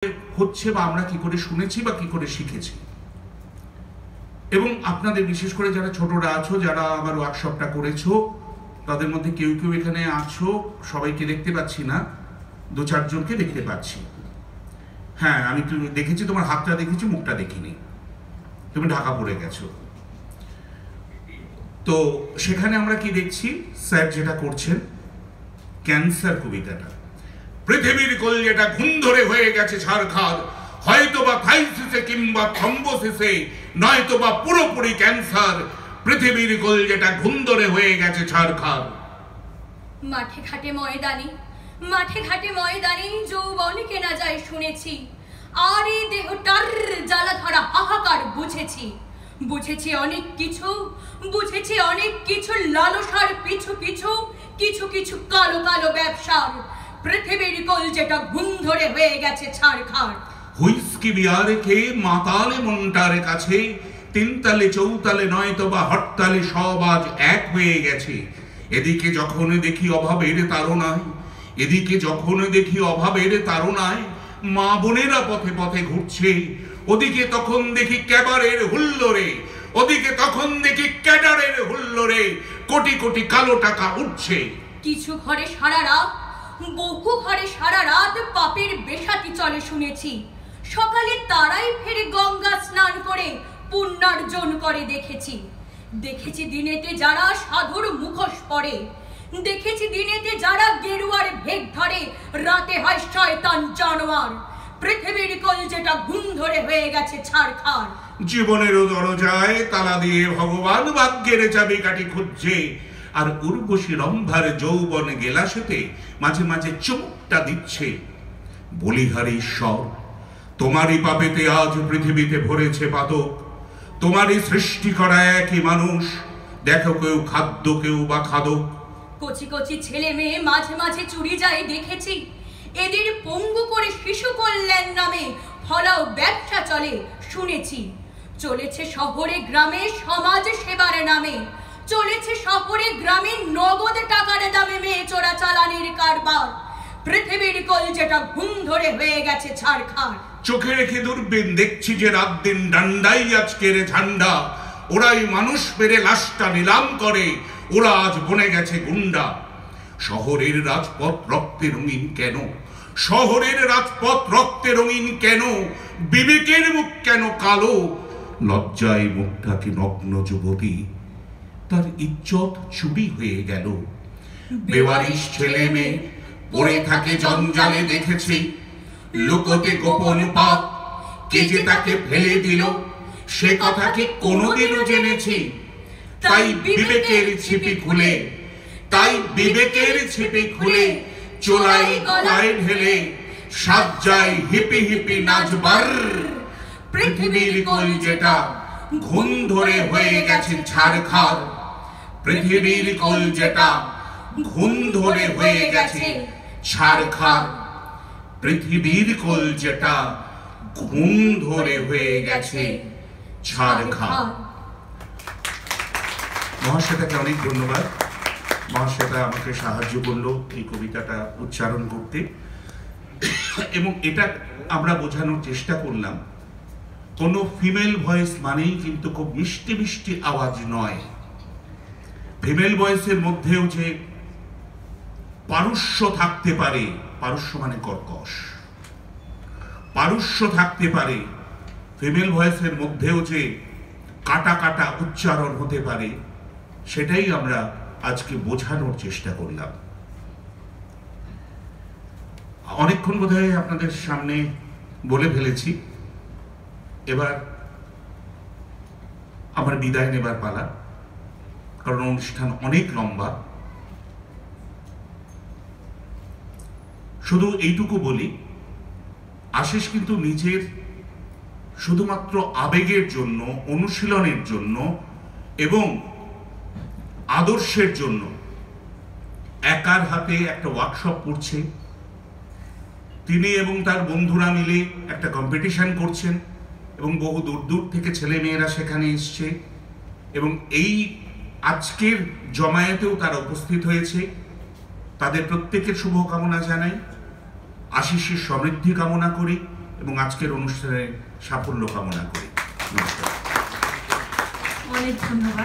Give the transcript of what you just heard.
হচ্ছে বা আমরা কি করে শুনেছি বা কি করে শিখেছি। এবং আপনাদের বিশেষ করে যারা ছোটরা আছো, যারা আমার ওয়ার্কশপটা করেছো, তাদের মধ্যে কেউ কেউ এখানে আছো, সবাইকে দেখতে পাচ্ছি না, দু চারজনকে দেখতে পাচ্ছি। হ্যাঁ, আমি দেখেছি, তোমার হাতটা দেখেছি, মুখটা দেখিনি, তুমি ঢাকা পড়ে গেছো। তো সেখানে আমরা কি দেখছি, স্যার যেটা করছেন, ক্যান্সার কবিতাটা, পৃথিবীর কলজেটা ঘুম ধরে হয়ে গেছে ছারখার, হয়তো বা থাইসিসে কিংবা থ্রম্বোসিসে, নয়তো বা পুরোপুরি ক্যান্সার, পৃথিবীর কলজেটা ঘুম ধরে হয়ে গেছে ছারখার। মাঠে ঘাটে ময়দানে যৌবন কেনা যায় শুনেছি, আর এই দেহটার জ্বালা ধরা হাহাকার বুঝেছি অনেক কিছু লালসার পিছু কিছু কালো কালো ব্যবসার, পৃথিবীর কলজেটা ঘুম ধরে হয়ে গেছে ছারখার। হুইস্কি বিয়ারে খেয়ে মাতালে মনটার কাছে, তিনতালে চৌতালে নয়তো বা হরতালে সব আজ এক হয়ে গেছে। এদিকে যখন দেখি অভাবের তাড়নায় মা বোনেরা পথে পথে ঘুরছে, ওদিকে তখন দেখি ক্যাডারের হুল্লোড়ে কোটি কোটি কালো টাকা উঠছে। কিছু ঘরে সারা রাত, বহু ঘরে সারা রাত পাপের বেশাতি চলে শুনেছি, সকালে তারাই ফেরে গঙ্গা স্নান করে পুণ্যার্জন করে দেখেছি দিনেতে যারা সাধুর মুখোশ পরে, দেখেছি দিনেতে যারা গেরুয়ার ভেগ ধরে, রাতে হয় শয়তান জানোয়ার, পৃথিবীর কলজেটা ঘুম ধরে হয়ে গেছে ছারখার। জীবনেরও দরজায় তালা দিয়ে ভগবান ভাগ্যের চাবিকাঠি খুঁজছে, আর উর্বশী রম্ভার যৌবন গেলাসেতে মাঝে মাঝে চুমুকটা দিচ্ছে। বলিহারি ঈশ্বর, তোমারই পাপেতে আজ পৃথিবীতে ভরেছে পাতক, তোমারই সৃষ্টি করা একই মানুষ, দেখো কেউ খাদ্য কেউ বা খাদক। কচি ছেলে মেয়ে মাঝে মাঝে চুরি যায় দেখেছি, এদের পঙ্গু করে শিশু কল্যাণ নামে ফলাও ব্যবসা চলে শুনেছি। চলেছে শহরে গ্রামে সমাজ সেবার নামে, চলেছে শহরে গ্রামে নগদ টাকার দামে মেয়ে চোরা চালানির কারবার, পৃথিবীর কলজেটা ঘুম ধরে হয়ে গেছে ছারখার। চোখে রেখে দূরবীন দেখছি যে রাত দিন ডান্ডাই আজকের ঝান্ডা, ওরাই মানুষ পেরে লাশটা নিলাম করে, ওরা আজ বনে গেছে গুন্ডা। শহরের রাজপথ রক্তে রঙিন কেন, বিবেকের মুখ কেন কালো, লজ্জায় মুখটাকে নগ্ন যুবতী, তার ইজ্জত চুরি হয়ে গেল। বেওয়ারিশ ছেলে মেয়ে পড়ে থাকে জঞ্জালে দেখেছি, লুকোতে গোপন পাপ কে যে তাকে ফেলে দিল, সে কথা কি কোনোদিনও জেনেছি। তাই বিবেকের ছিপি খুলে চোলাই গলায় ঢেলে সাজ্জায় হিপি নাচবার, পৃথিবীর কলজেটা ঘুম ধরে হয়ে গেছে ছারখার, পৃথিবীর কলজেটা ঘুম ধরে হয়ে গেছে ছারখার, পৃথিবীর কলজেটা ঘুম ধরে হয়ে গেছে ছারখার। মহাশ্বেতাকে অনেক ধন্যবাদ। মহাশ্বেতা আমাকে সাহায্য করলো এই কবিতাটা উচ্চারণ করতে, এবং এটা আমরা বোঝানোর চেষ্টা করলাম, কোনো ফিমেল ভয়েস মানেই কিন্তু খুব মিষ্টি আওয়াজ নয়। ফিমেল ভয়েসের মধ্যেও যে পারস্য থাকতে পারে, পারস্য মানে কর্কশ, পারস্য থাকতে পারে, ফিমেল ভয়েসের মধ্যেও যে কাটা উচ্চারণ হতে পারে, সেটাই আমরা আজকে বোঝানোর চেষ্টা করলাম। অনেকক্ষণ বোধহয় আপনাদের সামনে বলে ফেলেছি, এবার আমার বিদায় নেবার পালা, কারণ অনুষ্ঠান অনেক লম্বা। শুধু এইটুকু বলি, আশিস কিন্তু নিজের শুধুমাত্র আবেগের জন্য, অনুশীলনের জন্য এবং আদর্শের জন্য একার হাতে একটা ওয়ার্কশপ করছে। তিনি এবং তার বন্ধুরা মিলে একটা কম্পিটিশন করছেন, এবং বহু দূর থেকে ছেলে মেয়েরা সেখানে এসছে, এবং এই আজকের জমায়েতেও তারা উপস্থিত হয়েছে। তাদের প্রত্যেকের শুভকামনা জানাই, আশিসের সমৃদ্ধি কামনা করি এবং আজকের অনুষ্ঠানে সাফল্য কামনা করি। নমস্কার। অনেক ধন্যবাদ।